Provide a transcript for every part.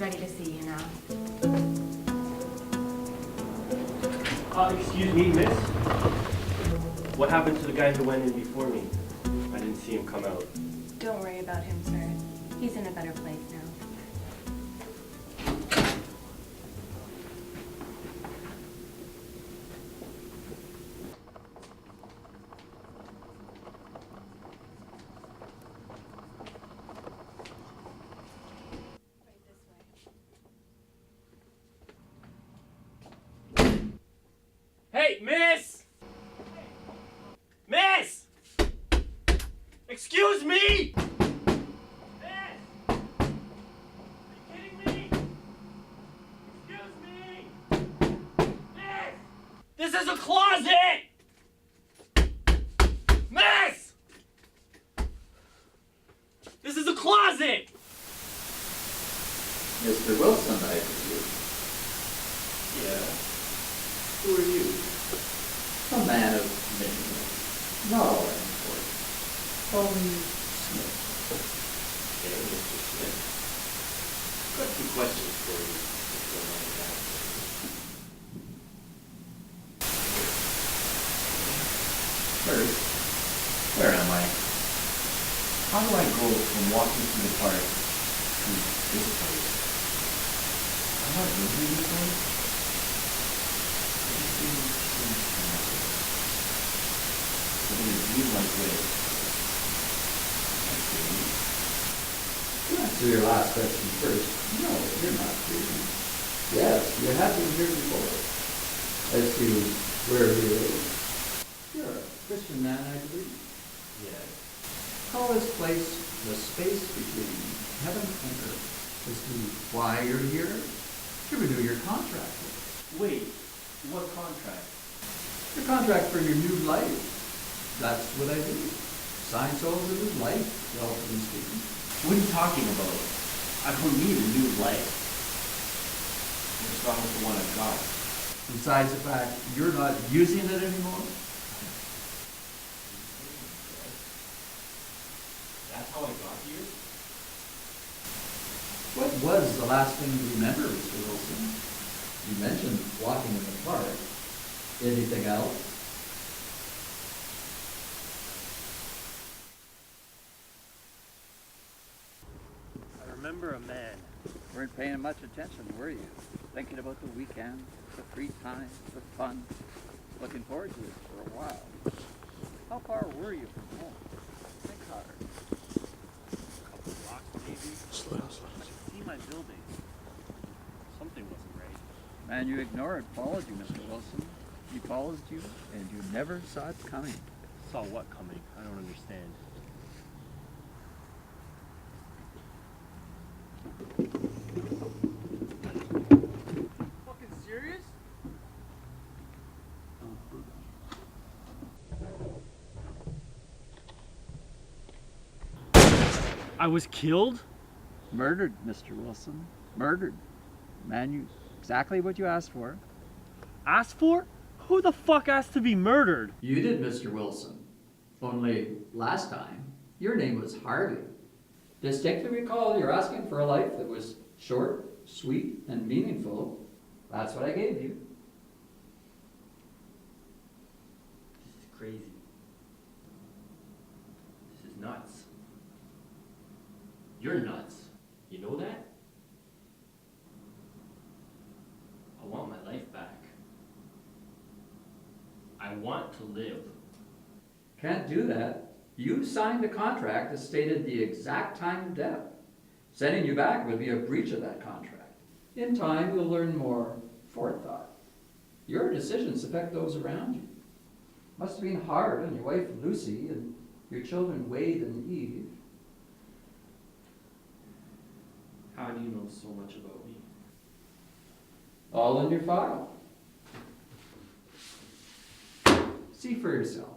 ready to see you now. Excuse me, miss? What happened to the guy who went in before me? I didn't see him come out. Don't worry about him, sir. He's in a better place now. Hey, miss! Miss! Excuse me! Miss! Are you kidding me? Excuse me! Miss! This is a closet! Miss! This is a closet! Mr. Wilson, I believe. Yeah. Who are you? A man of many names. Not all that important. Call me Smith. Okay, Mr. Smith. I've got some questions for you, if you don't mind asking. First, where am I? How do I go from walking through the park to this place? I'm not moving this place. Everything seems familiar. But in a dreamlike way. To answer your last question first, no, you're not dreaming. Yes, you have been here before. As to where he is, you're a Christian man, I believe. Yes. Call this place the space between heaven and earth. As to why you're here, to renew your contract. Wait, what contract? Your contract for your new life. That's what I do. Sign souls a new life, relatively speaking. What are you talking about? I don't need a new life. What's wrong with the one I've got? Besides the fact you're not using it anymore. That's how I got here? What was the last thing you remember, Mr. Wilson? You mentioned walking in the park. Anything else? I remember a man. Weren't paying much attention, were you? Thinking about the weekend, the free time, the fun. Looking forward to it for a while. How far were you from home? Think hard. A couple blocks maybe. Slow down. I could see my building. Something wasn't right. Man you ignored followed you, Mr. Wilson. He followed you, and you never saw it coming. Saw what coming? I don't understand. Fucking serious? I was killed? Murdered, Mr. Wilson. Murdered. Man, you exactly what you asked for. Asked for? Who the fuck asked to be murdered? You did, Mr. Wilson. Only last time, your name was Harvey. Distinctly recall you're asking for a life that was short, sweet, and meaningful. That's what I gave you. This is crazy. This is nuts. You're nuts. You know that? I want my life back. I want to live. Can't do that. You signed a contract that stated the exact time of death. Sending you back would be a breach of that contract. In time, you'll learn more forethought. Your decisions affect those around you. Must have been hard on your wife Lucy and your children Wade and Eve. How do you know so much about me? All in your file. See for yourself.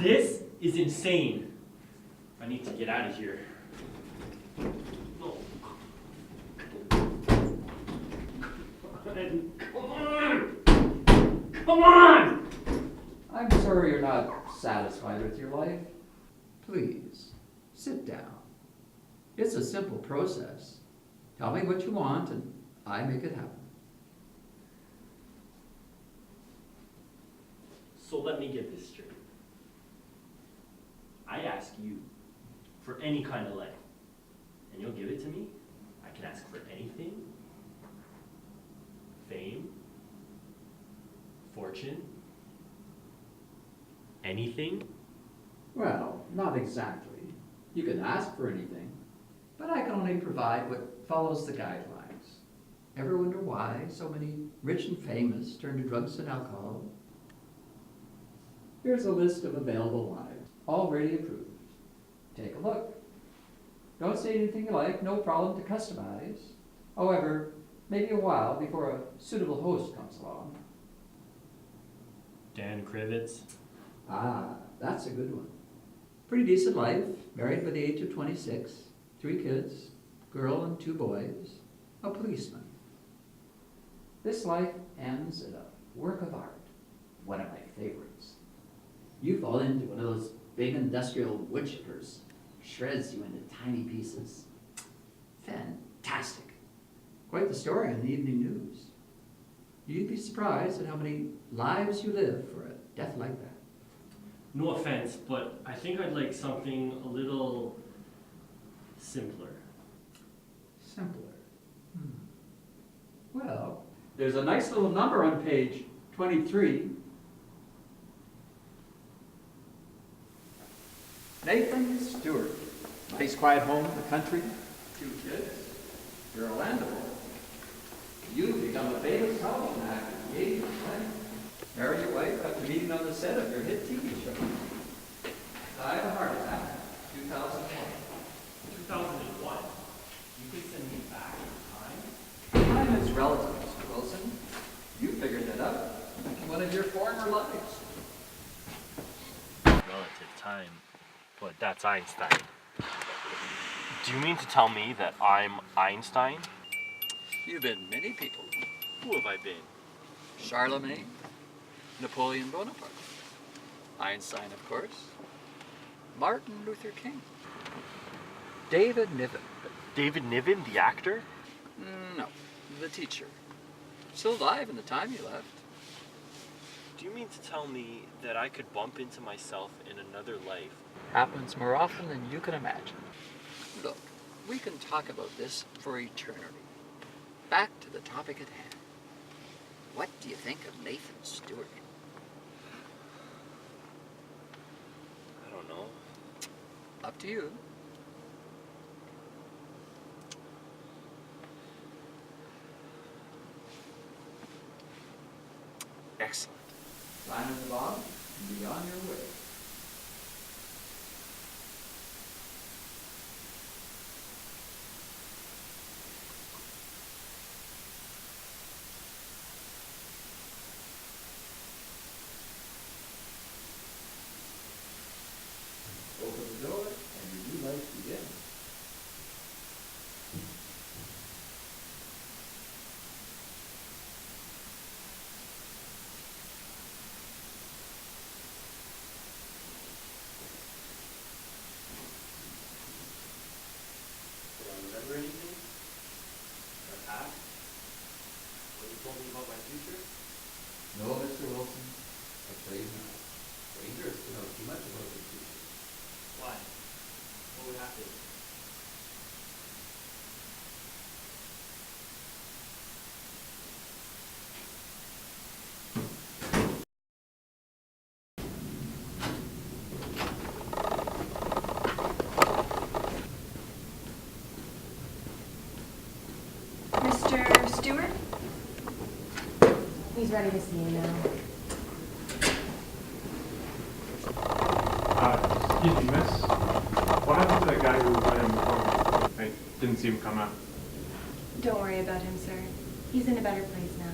This is insane. I need to get out of here. No. David, come on! Come on! I'm sorry you're not satisfied with your life. Please, sit down. It's a simple process. Tell me what you want and I make it happen. So let me get this straight. I ask you for any kind of life, and you'll give it to me? I can ask for anything? Fame? Fortune? Anything? Well, not exactly. You can ask for anything, but I can only provide what follows the guidelines. Ever wonder why so many rich and famous turn to drugs and alcohol? Here's a list of available lives, already approved. Take a look. Don't say anything you like, no problem to customize. However, maybe a while before a suitable host comes along. Dan Krivitz? Ah, that's a good one. Pretty decent life, married by the age of 26, 3 kids, girl and 2 boys, a policeman. This life ends in a work of art, one of my favorites. You fall into one of those big industrial wood chippers, shreds you into tiny pieces. Fantastic. Quite the story on the evening news. You'd be surprised at how many lives you live for a death like that. No offense, but I think I'd like something a little simpler. Simpler. Well, there's a nice little number on page 23. Nathan Stewart. Nice quiet home in the country. 2 kids. Girl and a boy. You become a famous television actor at the age of 20. Marry your wife after meeting on the set of your hit TV show. Died of a heart attack, 2001. 2001? You could send me back in time? Time is relative, Mr. Wilson. You figured that out in one of your former lives. Relative time. But that's Einstein. Do you mean to tell me that I'm Einstein? You've been many people. Who have I been? Charlemagne, Napoleon Bonaparte, Einstein, of course, Martin Luther King, David Niven. David Niven, the actor? No, the teacher. Still alive in the time you left. Do you mean to tell me that I could bump into myself in another life? Happens more often than you can imagine. Look, we can talk about this for eternity. Back to the topic at hand. What do you think of Nathan Stewart? I don't know. Up to you. Excellent. Sign on the bottom and be on your way. Open the door and your new life begins. Do I remember anything? My past? What you told me about my future? No, Mr. Wilson, afraid not. Dangerous to know too much about your future. Why? What would happen? Mr. Stewart? He's ready to see you now. Excuse me, miss. What happened to that guy who went in before me? I didn't see him come out. Don't worry about him, sir. He's in a better place now.